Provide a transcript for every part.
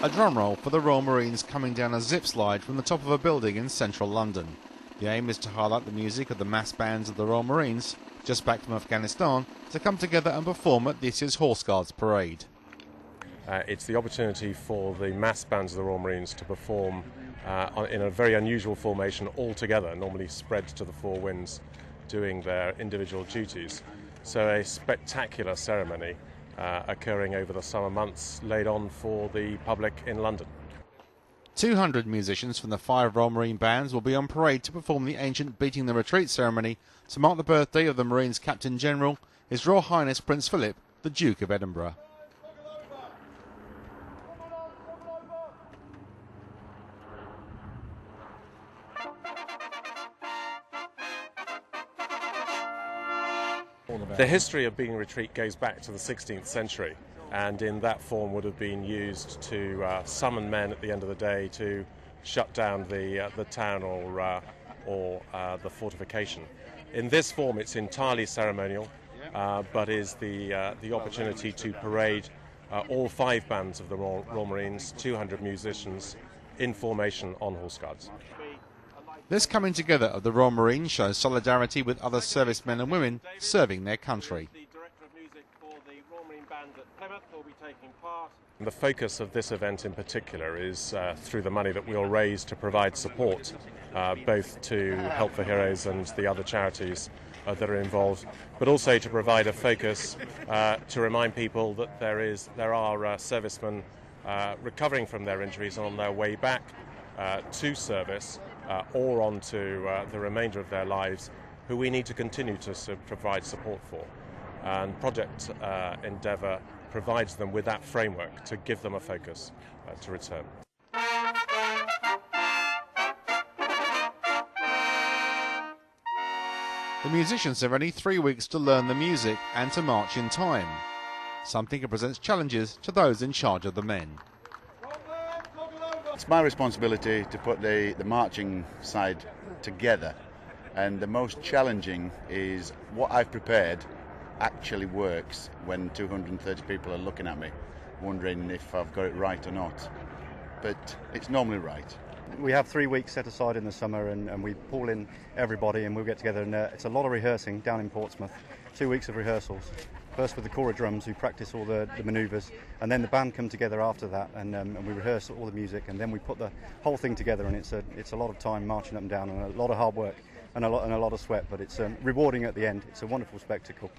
A drum roll for the Royal Marines coming down a zip slide from the top of a building in central London. The aim is to highlight the music of the mass bands of the Royal Marines, just back from Afghanistan, to come together and perform at this year's Horse Guards Parade. It's the opportunity for the mass bands of the Royal Marines to perform in a very unusual formation all together, normally spread to the four winds, doing their individual duties. So a spectacular ceremony occurring over the summer months, laid on for the public in London. 200 musicians from the 5 Royal Marine bands will be on parade to perform the ancient Beating the Retreat ceremony to mark the birthday of the Marines Captain General, His Royal Highness Prince Philip, the Duke of Edinburgh. The history of Beating Retreat goes back to the 16th century, and in that form would have been used to summon men at the end of the day to shut down the town or the fortification. In this form it's entirely ceremonial, but is the opportunity to parade all 5 bands of the Royal Marines, 200 musicians, in formation on Horse Guards. This coming together of the Royal Marines shows solidarity with other servicemen and women serving their country. The focus of this event in particular is through the money that we'll raise to provide support both to Help for Heroes and the other charities that are involved, but also to provide a focus to remind people that there are servicemen recovering from their injuries on their way back to service or on to the remainder of their lives, who we need to continue to provide support for. And Project Endeavour provides them with that framework to give them a focus to return. The musicians have only 3 weeks to learn the music and to march in time, something that presents challenges to those in charge of the men. It's my responsibility to put the marching side together, and the most challenging is what I've prepared actually works when 230 people are looking at me, wondering if I've got it right or not. But it's normally right. We have 3 weeks set aside in the summer, and we pull in everybody and we'll get together, and it's a lot of rehearsing down in Portsmouth. 2 weeks of rehearsals. First with the corps of drums, who practice all the manoeuvres, and then the band come together after that, and we rehearse all the music, and then we put the whole thing together, and it's a lot of time marching up and down, and a lot of hard work, and a lot of sweat, but it's rewarding at the end. It's a wonderful spectacle.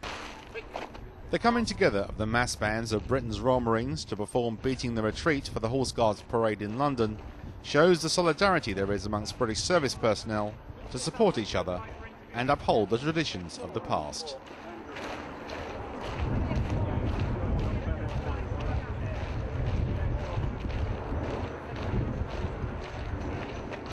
The coming together of the mass bands of Britain's Royal Marines to perform Beating the Retreat for the Horse Guards Parade in London shows the solidarity there is amongst British service personnel to support each other and uphold the traditions of the past.